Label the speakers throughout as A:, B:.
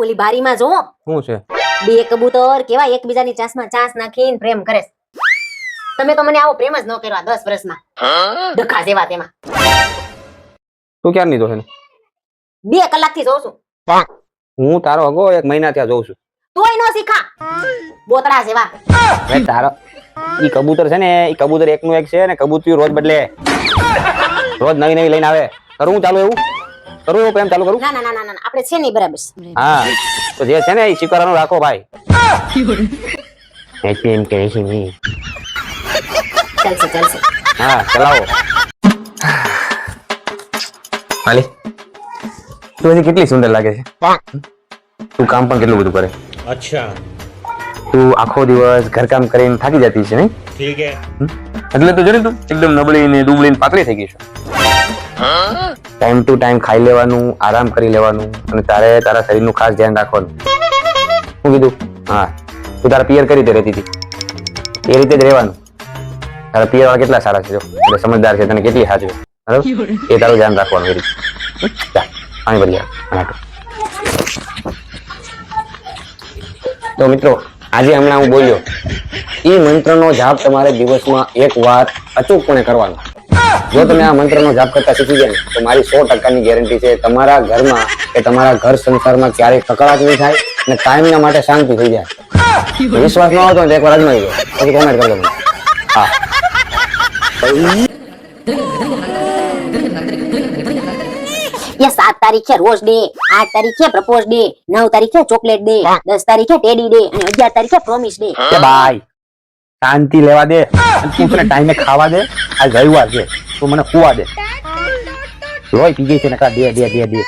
A: ઓલી બારીમાં જો
B: શું છે?
A: બે કબૂતર કેવા એકબીજાની ચાંસમાં ચાંસ નાખીને પ્રેમ કરે છે. તમે તો મને આવો પ્રેમ જ ન કર્યો 10 વર્ષમાં. ડખા જેવા તેમાં.
B: તું ક્યારની જો છે?
A: 2 કલાકથી જોઉં છું.
B: હું તારો અગો 1 મહિના ત્યાં જોઉં છું.
A: તોય નો શીખા. બોતડા જેવા.
B: ભાઈ તારો ઈ કબૂતર છે ને, ઈ કબૂતર એકનું એક છે ને, કબૂતરી રોજ બદલે. રોજ નવી નવી લઈને આવે. કરું ચાલુ એવું? કરું એવું પ્રેમ ચાલુ કરું?
A: ના ના ના ના ના આપણે છે નહીં બરાબર.
B: હા તો જે છે ને ઈ સ્વીકારવાનું રાખો ભાઈ. એમ કે છે નહીં.
A: ચાલશે ચાલશે.
B: હા ચલાવો. હાલી તું હજી કેટલી સુંદર લાગે છે. તું કામ પણ કેટલું બધું કરે.
C: अच्छा
B: તું આખો દિવસ ઘરકામ કરીને થાકી જતી છે નહીં?
C: ठीक है
B: એટલે તો જોને તું એકદમ નબળી ને દુબળી ને પાતળી થઈ ગઈ છે. ટાઈમ ટુ ટાઈમ ખાઈ લેવાનું, આરામ કરી લેવાનું અને તારે તારા શરીરનું ખાસ ધ્યાન રાખવાનું. શું કીધું? હા તું તારા પિયર કઈ રીતે રહેતી હતી એ રીતે જ રહેવાનું. તારા પિયર વાળા કેટલા સારા છે જો, એટલે સમજદાર છે, તને કેટલી સાચવે બરાબર એ તારું ધ્યાન રાખવાનું. એ રીતે જા પાણી ભરી આવ. તો મિત્રો આજે હમણાં હું બોલ્યો એ મંત્રનો જાપ તમારે દિવસમાં 1 વાર અચૂકપણે કરવાનો. જો તમે આ મંત્રનો જાપ કરતા શીખી ગયા ને તો મારી 100%ની ગેરંટી છે તમારા ઘરમાં કે તમારા ઘર સંસારમાં ક્યારેય કકળાટ નહીં થાય અને કાયમના માટે શાંતિ થઈ જાય. વિશ્વાસ ન આવતો તો એકવાર અજમાઈ લો પછી કોમેન્ટ કરજો મને. હા
A: ये 7 તારીખે રોઝ ડે, 8 તારીખે પ્રપોઝ ડે, 9 તારીખે ચોકલેટ ડે, 10 તારીખે ટેડી ડે અને 11 તારીખે પ્રોમિસ ડે.
B: કે ભાઈ શાંતિ લેવા દે અને તું મને ટાઈમે ખાવા દે. આ રવિવાર છે તું મને ખુવા દે. લોહી પી ગઈ છે નકા દે દે દે દે.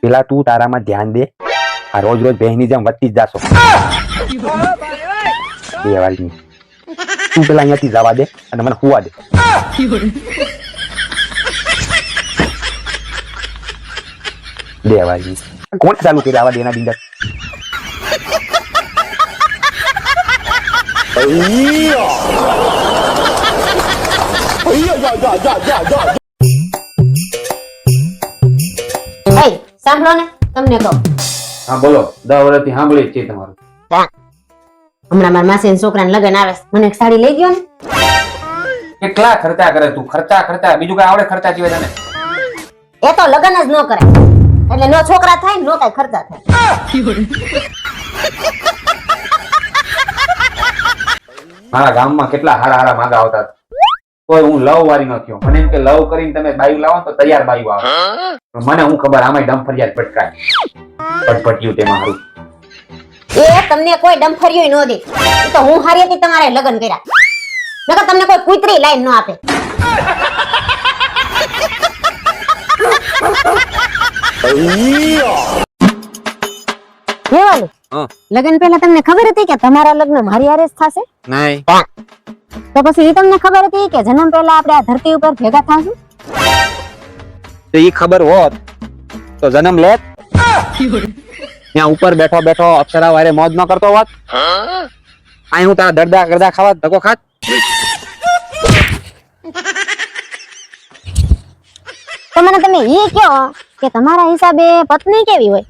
B: પેલા તું તારામાં ધ્યાન દે. આ રોજ રોજ બહેની જેમ વધતી જ જાશો. બે વાળી તું પેલા અહીંયાથી જવા દે અને મને ખુવા દે. દેવાજી કોણ ચાલુ કરી આવા દેના ડિંગર?
A: સાંભળો ને તમને કહું.
B: હા બોલો. 10 વર્ષથી સાંભળી જ છે તમારું.
A: હમણાં મારા માસીના છોકરાને લગ્ન આવે છે. મને એક સાડી લઈ ગયો ને.
B: કેટલા ખર્ચા કરે તું? ખર્ચા બીજું કઈ આવડે ખર્ચા સિવાય તને?
A: એ તો લગ્ન જ ન કરે એટલે નો છોકરા થાય નો કઈ ખર્ચા થાય.
B: મારા ગામમાં કેટલા હારા માગા આવતા કોઈ હું લવ વાળી ન થયો. મને એમ કે લવ કરીને તમે બાયું લાવો તો તૈયાર બાયું આવે. મને હું ખબર આમાં ડમ ફરિયાદ પટકાય પટપટ્યું તેમાં હારું.
A: એ તમને કોઈ ડમફરિયો ન દે. એ તો હું હારી હતી તમારે લગ્ન કર્યા. નકર તમને કોઈ કૂતરી લાઈન ન આપે. કેવાલું લગ્ન પહેલા તમને ખબર હતી કે તમારા લગ્ન મારી હારે જ થશે?
B: નહીં.
A: તો પછી એ તમને ખબર હતી કે જન્મ પહેલા આપણે આ ધરતી ઉપર ભેગા થાશું?
B: તો ઈ ખબર હોત તો જન્મ લેત. ત્યાં ઉપર બેઠો બેઠો અપ્સરા વારે મોજ ન કરતો હોત. અહીં હું તારા દરદા ગરદા ખાવા ધક્કો ખાત.
A: તો મને તમે એ કહો કે તમારા હિસાબે પત્ની કેવી હોય?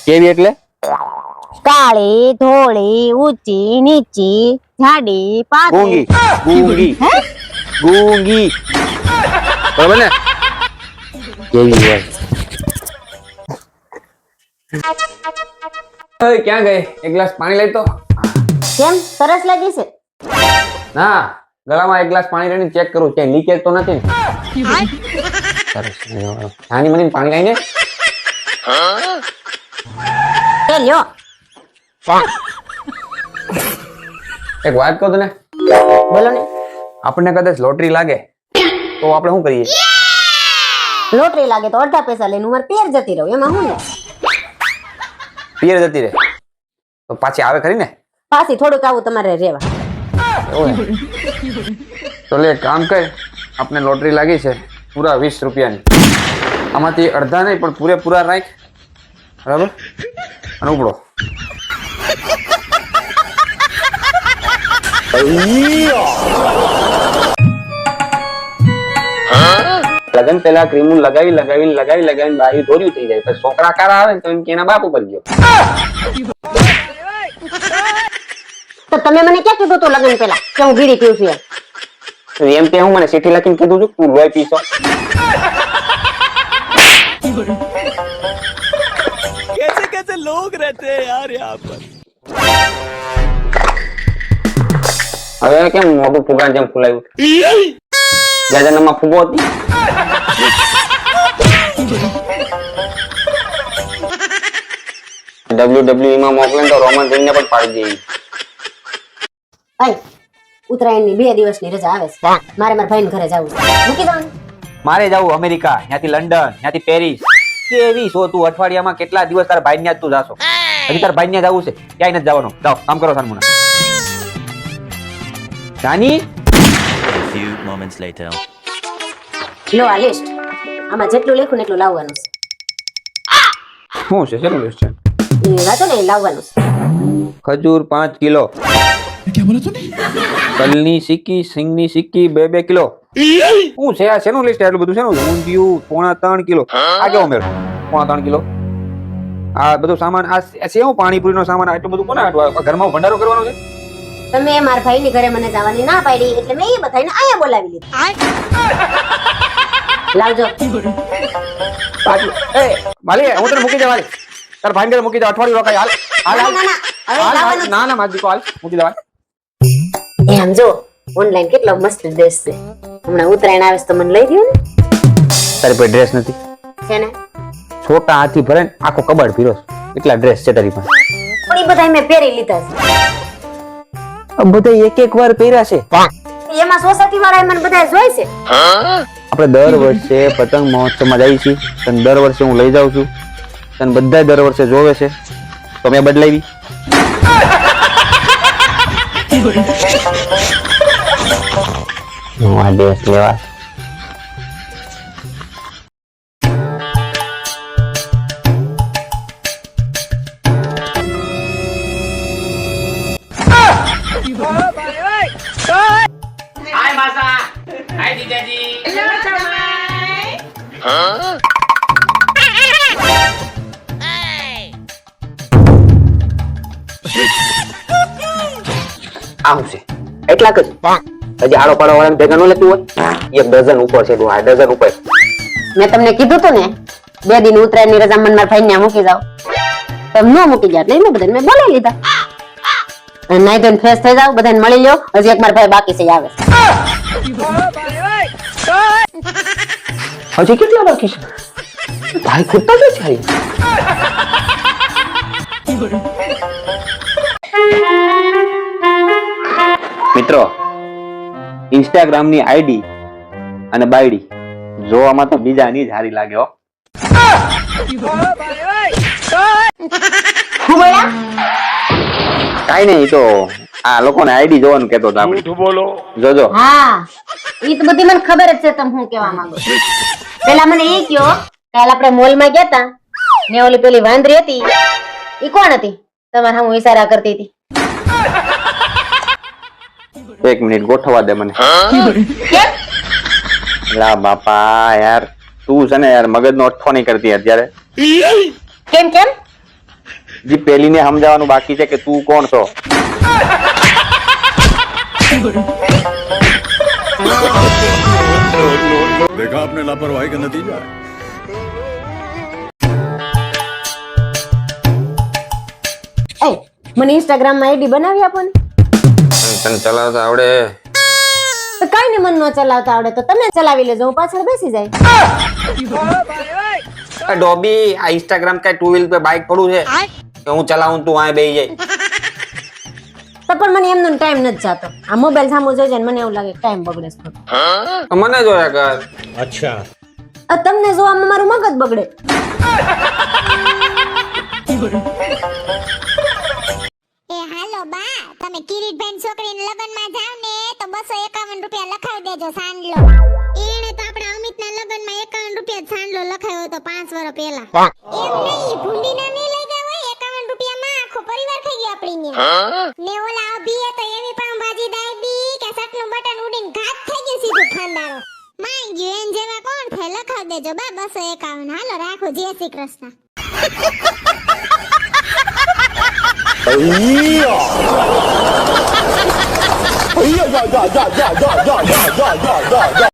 B: કેવી એટલે?
A: કાળી, ધોળી, ઊંચી, નીચી, જાડી, પાતળી.
B: ગૂંગી ગૂંગી બરાબર ને? કેવી હોય? ક્યાં ગઈ? એક ગ્લાસ પાણી લઈ તો.
A: કેમ સરસ લાગી છે?
B: ના ગળામાં એક ગ્લાસ પાણી લઈને ચેક કરું કે લીકેજ તો નથી ને. સરસ. નાની મને પાણી લઈને
A: એ લ્યો.
B: એક વાત કહું તને.
A: બોલો ને.
B: આપણને કદાચ લોટરી લાગે તો આપણે શું કરીએ?
A: લોટરી લાગે તો અડધા પૈસા લઈને ઉમર પિયર જતી રહું. એમાં હું ને
B: પિયર જતી રહે તો પાછી આવે ખરી ને?
A: પાછી થોડુંક આવું તમારે રેવા.
B: તો લે કામ કર. આપણે લોટરી લાગી છે પૂરા 20 રૂપિયાની. આમાંથી અડધા નહીં પણ પૂરેપૂરા રાખ બરાબર અને ઉપડો. લગન પેલા ક્રીમ લગાવીને બાયું ધોર્યું થઈ જાય પછી છોકરા કારા આવે ને તો એમ કે એના બાપ ઉપર ગયો.
A: તો તમે મને ક્યાં કીધું તું લગ્ન પેલા કે હું બીડી પીઉં છું એમ?
B: એમ તે હું મને ચીઠી લખીને કીધું છું તું લોહી પીશો.
C: कैसे कैसे लोग रहते हैं यार यहाँ पर.
B: હવે કેમ મોટું ફુગાન જેમ ફૂલાયું? જાજાનામાં ફુગો હતી. WWE માં મોકલે તો રોમન રીંગને પણ પાડી દેવી.
A: ભાઈ ઉત્તરાયણની 2 દિવસની રજા આવે છે, મારે મારા ભાઈને ઘરે જવું છે. મૂકી દઉં?
D: મારે જવું અમેરિકા, ત્યાંથી લંડન, ત્યાંથી પેરિસ. કેવી છો તું? અઠવાડિયામાં કેટલા દિવસ તારા ભાઈ ત્યાં તું જાશો? હજી તારા ભાઈ ત્યાં જવું છે? ક્યાંય નથી જવાનું. જાઓ કામ કરો સાનમુના. Jani
C: A few moments later.
A: લો આ લિસ્ટ, આમાં જેટલું લખ્યું ને એટલું લાવવાનું છે.
B: શું છે શેનું લિસ્ટ છે?
A: એ વાંચો ને, એ લાવવાનું છે.
B: ખજૂર 5 કિલો, તલની સિક્કી, સિંગની સિક્કી 2 કિલો. શું છે આ? શેનું લિસ્ટ? એટલું બધું શેનું? ઊંધિયું 3.5 કિલો. આ કેવો મેળ? 3.5 કિલો. આ બધું સામાન, આ સેવ પાણીપુરીનો સામાન, આટલું બધું કોને આટલું? ઘરમાં ભંડારો કરવાનો છે?
A: તમે મારા ભાઈની ઘરે મને જવાની ના પાડી એટલે મેં એ બધાને અહીંયા બોલાવી લીધા. લાવજો.
B: પાછું એ માલી હું તને મૂકી જવાની. તાર ભાઈ ઘરે મૂકી જાવ, અઠવાડિયું રોકાય. હાલ હાલ
A: ના,
B: હાલ.
A: ના, ના, હવે
B: હાલ, હાલ.
A: લાવવાનું.
B: ના ના મારી દીકો હાલ મૂકી દેવાય.
A: એ આમ જો ઓનલાઈન કેટલો મસ્ત ડ્રેસ છે. હમણાં ઉત્તરાયણ આવે છે તો મને લઈ દ્યો ને.
B: તારી પાસે ડ્રેસ નથી?
A: છે ને,
B: છોટા હાથી ભરે ને આખો કબાડ પીરો એટલા ડ્રેસ છે તારી પાસે.
A: પણ એ બધા મેં પહેરી લીધા
B: બધા એક વાર પહેર્યા છે.
A: છે. એમાં સોસાયટી વાળા મને બધા જોઈ છે.
B: આપણે દર વર્ષે પતંગ મહોત્સવમાં જઈએ છીએ, તને દર વર્ષે હું લઈ જાઉં છું, તને બધા દર વર્ષે જોવે છે તો મેં બદલાવી. હું આ ડ્રેસ લેવા આવું છે એટલાક જ. હજી આડો પાડો વાળા ભેગા ન લેતું હોય? 1 ડઝન ઉપર છે. આ ડઝન ઉપર.
A: મેં તમને કીધું તું ને 2 દિન ઉત્તરાયણની રજા મને મારા ભાઈને મૂકી જાવ. તમે ન મૂકી ગયા એટલે મેં બધાને મેં બોલાવી લીધા. અને નાઈ ધોઈને ફ્રેશ થઈ જાવ, બધાને મળી લ્યો. હજી એક મારા ભાઈ બાકી છે, એ આવે.
B: હજી કેટલા બાકી છે? ભાઈ ખૂટતા જ છે. મિત્રો, ઇન્સ્ટાગ્રામ ની આઈડી અને બાયડી જોવામાં તો બીજાની જ હારી લાગે હો.
A: હું બોલ્યા?
B: કાઈ નહીં, તો આ લોકોને આઈડી જોવાનું કહેતો હતો આપણે. જોજો.
A: હા, ઈ તો બધી મને ખબર જ છે તમે શું કહેવા માંગો છો. પેલા મને એ કયો, કાલ આપણે મોલ માં ગયા તા ને ઓલી પેલી વાંદરી હતી, ઈ કોણ હતી? તમારા હું ઈશારા કરતી હતી.
B: 1 મિનિટ ગોઠવા દે મને.
A: કેમ?
B: લા બાપા યાર, તું છે ને યાર મગજનો અઠ્ઠો નહીં કરતી અત્યારે.
A: કેમ કેમ?
B: જી પેલીને સમજાવવાનું બાકી છે કે તું કોણ છો.
E: देखा आपने लापरवाही का नतीजा है.
A: એ મને ઇન્સ્ટાગ્રામ માં આઈડી બનાવી આપો ને.
B: તને ચલાવતા આવડે?
A: તો કઈ ને મન નો ચલાવતા આવડે તો તમે ચલાવી લેજો, હું પાછળ બેસી જાય.
B: ડોબી, આ ઇન્સ્ટાગ્રામ કઈ 2 વ્હીલ પે બાઇક પડું છે કે હું ચલાવું તું આ બેહી જાય?
A: તો પણ મને એમનો ટાઈમ નથી જાતો. આ મોબાઈલ સામુ જોઈ ને મને એવું લાગે ટાઈમ બગડે છે.
B: તો મને જોયા કર.
A: આ તમને જોવામાં મારું મગજ બગડે.
F: એ હાલો બા, તમે કિરીટભાઈ છોકરીને લગનમાં જાવ ને તો 251 રૂપિયા લખાવી દેજો સાંડલો. એણે તો આપણા અમિતના લગનમાં 51 રૂપિયા સાંડલો લખાયો હતો 5 વર્ષ પહેલા. એમ નહીં, ભૂંડીના નહીં લઈ ગયા હોય 51 રૂપિયામાં આખો પરિવાર ખાઈ ગયો આપણી ને. ને ઓલા અભીએ તો એવી પાઉંભાજી દાઈ ગયું એન જેવા કોણ થાય લખાવ દેજો બા 251 હાલો રાખો જય Shri Krishna
E: ja, ja, ja, ja, ja, ja, ja, ja, ja, ja.